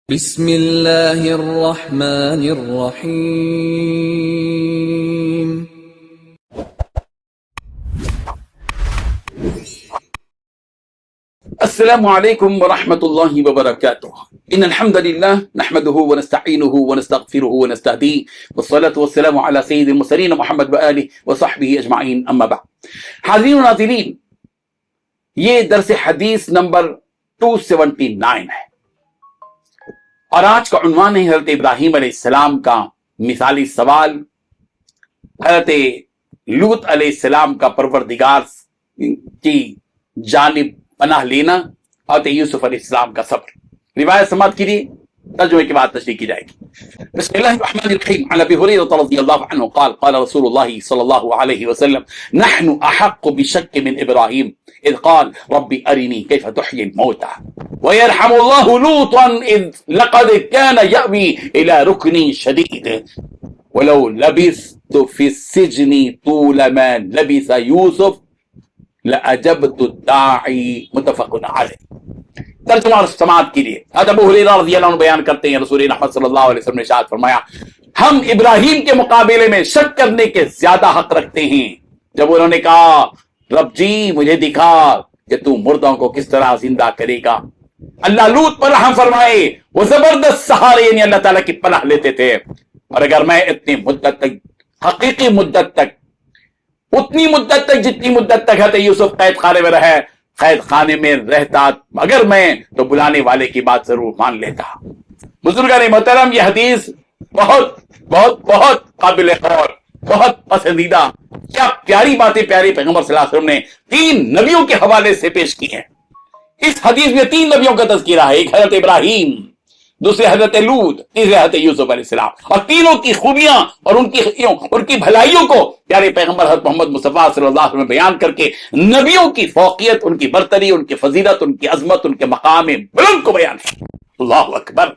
بسم اللہ الرحمن الرحیم۔ السلام علیکم ورحمۃ اللہ وبرکاتہ۔ ان الحمد للہ نحمده ونستعینه ونستغفره ونستهدیه والصلاة والسلام علی سید المرسلین محمد وآلہ وصحبہ اجمعین، اما بعد۔ حاضرین و ناظرین، یہ درس حدیث نمبر 279 ہے اور آج کا عنوان ہے حضرت ابراہیم علیہ السلام کا مثالی سوال، حضرت لوط علیہ السلام کا پروردگار کی جانب پناہ لینا، حضرت یوسف علیہ السلام کا صبر۔ روایت سماعت کیجیے، ترجمے کے بعد تشریح کی جائے گی۔ بسم اللہ الرحمن الرحیم۔ عن ابی ہریرہ رضی اللہ عنہ قال قال رسول اللہ صلی اللہ علیہ وسلم نحن احق بشک من ابراہیم اذ قال رب ارنی کیف تحیی الموتى ويرحم الله لوطا اذ لقد كان يأوي الى ركن شديد ولو لبثت في السجن طول ما لبث يوسف لأجبت الداعی، متفق علیہ۔ ترجمہ اور سماعت کے لیے حضرت ابو ہریرہ رضی اللہ عنہ بیان کرتے ہیں، رسول احمد صلی اللہ علیہ وسلم نے ارشاد فرمایا، ہم ابراہیم کے مقابلے میں شک کرنے کے زیادہ حق رکھتے ہیں جب انہوں نے کہا رب جی مجھے دکھا کہ تو مردوں کو کس طرح زندہ کرے گا۔ اللہ لوط پر رحم فرمائے، وہ زبردست سہارے یعنی اللہ تعالیٰ کی پناہ لیتے تھے، اور اگر میں اتنی مدت تک، حقیقی مدت تک، اتنی مدت تک جتنی مدت تک حضرت یوسف قید خانے میں رہے، قید خانے میں رہتا مگر میں تو بلانے والے کی بات ضرور مان لیتا۔ بزرگان محترم، یہ حدیث بہت بہت بہت قابل غور، بہت پسندیدہ، کیا پیاری باتیں پیارے پیغمبر صلی اللہ علیہ وسلم نے 3 نبیوں کے حوالے سے پیش کی ہیں۔ اس حدیث میں 3 نبیوں کا تذکرہ ہے، ایک حضرت ابراہیم، دوسرے حضرت لوط، تیسرے حضرت یوسف علیہ السلام، اور تینوں کی خوبیاں اور ان کی بھلائیوں کو پیارے پیغمبر حضرت محمد مصطفیٰ صلی اللہ علیہ وسلم بیان کر کے نبیوں کی فوقیت، ان کی برتری، ان کی فضیلت، ان کی عظمت، ان کے مقام بلند کو بیان ہے۔ اللہ اکبر۔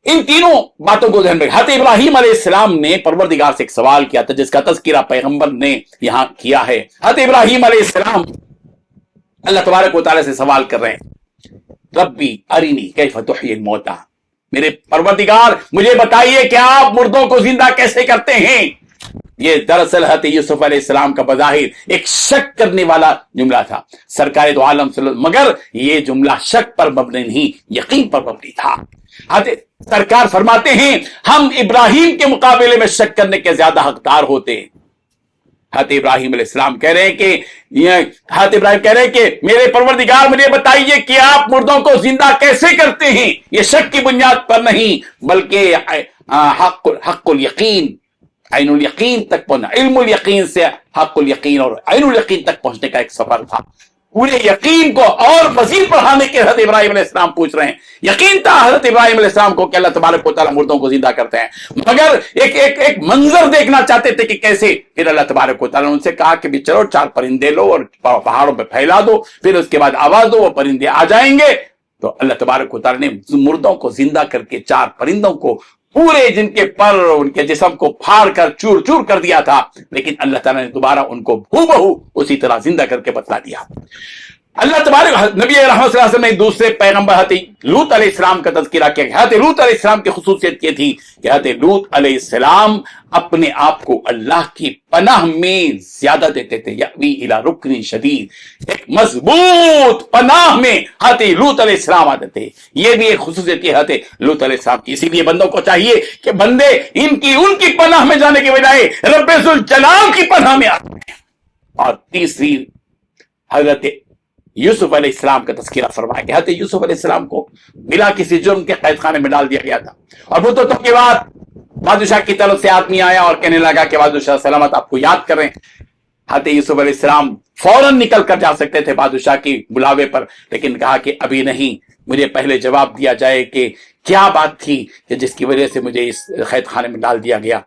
ان تینوں باتوں کو ذہن میں، حضرت ابراہیم علیہ السلام نے پروردگار سے ایک سوال کیا تھا جس کا تذکرہ پیغمبر نے یہاں کیا ہے۔ حضرت ابراہیم علیہ السلام اللہ تبارک و تعالیٰ سے سوال کر رہے ہیں، ربی ارینی کیف تحیی الموتى، میرے پروردگار مجھے بتائیے کہ آپ مردوں کو زندہ کیسے کرتے ہیں۔ یہ دراصل حضرت یوسف علیہ السلام کا بظاہر ایک شک کرنے والا جملہ تھا، سرکار دو عالم صلی اللہ علیہ وسلم، مگر یہ جملہ شک پر مبنی نہیں، یقین پر مبنی تھا۔ حضرت سرکار فرماتے ہیں ہم ابراہیم کے مقابلے میں شک کرنے کے زیادہ حقدار ہوتے ہیں۔ حضرت ابراہیم علیہ السلام کہہ رہے ہیں کہ میرے پروردگار مجھے بتائیے کہ آپ مردوں کو زندہ کیسے کرتے ہیں۔ یہ شک کی بنیاد پر نہیں بلکہ حق الیقین، عین الیقین تک پہنچنا، علم الیقین سے حق الیقین اور عین الیقین تک پہنچنے کا ایک سفر تھا۔ پورے یقین کو اور مزید بڑھانے کے حضرت ابراہیم علیہ السلام پوچھ رہے ہیں۔ یقین تھا حضرت ابراہیم علیہ السلام کو کہ اللہ تبارک و تعالیٰ مردوں کو زندہ کرتے ہیں، مگر ایک منظر دیکھنا چاہتے تھے کہ کیسے۔ پھر اللہ تبارک و تعالیٰ نے ان سے کہا کہ بھی چلو 4 پرندے لو اور پہاڑوں پہ پھیلا دو، پھر اس کے بعد آواز دو، وہ پرندے آ جائیں گے۔ تو اللہ تبارک و تعالیٰ نے مردوں کو زندہ کر کے 4 پرندوں کو، پورے جن کے پر ان کے جسم کو پھاڑ کر چور چور کر دیا تھا، لیکن اللہ تعالیٰ نے دوبارہ ان کو ہو بہو اسی طرح زندہ کر کے بتلا دیا۔ اللہ تبارک نبی رحمت صلی اللہ علیہ وسلم نے دوسرے پیغمبر حضرت لوط علیہ السلام کا تذکرہ کیا۔ حضرت لوط علیہ السلام کی خصوصیت یہ تھی کہ حضرت لوط علیہ السلام اپنے آپ کو اللہ کی پناہ میں زیادہ دیتے تھے، یأوی الی رکن شدید، ایک مضبوط پناہ میں حضرت لوط علیہ السلام آتے تھے۔ یہ بھی ایک خصوصیت ہے حضرت لوط علیہ السلام کی۔ اسی لیے بندوں کو چاہیے کہ بندے ان کی پناہ میں جانے کے بجائے رب ذوالجلال کی پناہ میں آتے ہیں۔ اور تیسری حضرت یوسف علیہ السلام کا تذکرہ فرمایا کہ حضرت یوسف علیہ السلام کو بلا کسی جرم کے قید خانے میں ڈال دیا گیا تھا، اور مدتوں کے بعد بادشاہ کی طرف سے آدمی آیا اور کہنے لگا کہ بادشاہ سلامت آپ کو یاد کریں۔ حضرت یوسف علیہ السلام فوراً نکل کر جا سکتے تھے بادشاہ کی بلاوے پر، لیکن کہا کہ ابھی نہیں، مجھے پہلے جواب دیا جائے کہ کیا بات تھی کہ جس کی وجہ سے مجھے اس قید خانے میں ڈال دیا گیا۔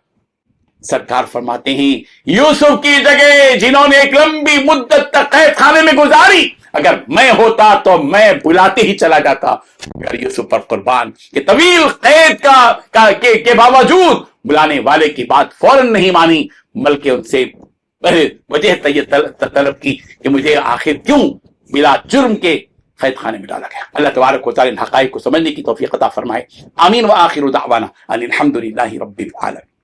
سرکار فرماتے ہیں یوسف کی جگہ جنہوں نے ایک لمبی مدت تک قید خانے میں گزاری، اگر میں ہوتا تو میں بلاتے ہی چلا جاتا، مگر یوسف پر قربان کہ طویل قید کے باوجود بلانے والے کی بات فوراً نہیں مانی، بلکہ ان سے وجہ طلب کی کہ مجھے آخر کیوں بلا جرم کے قید خانے میں ڈالا گیا۔ اللہ تبارک و تعالی ان حقائق کو سمجھنے کی توفیق عطا فرمائے۔ آمین۔ وآخر دعوانا ان الحمد للہ رب العالمین۔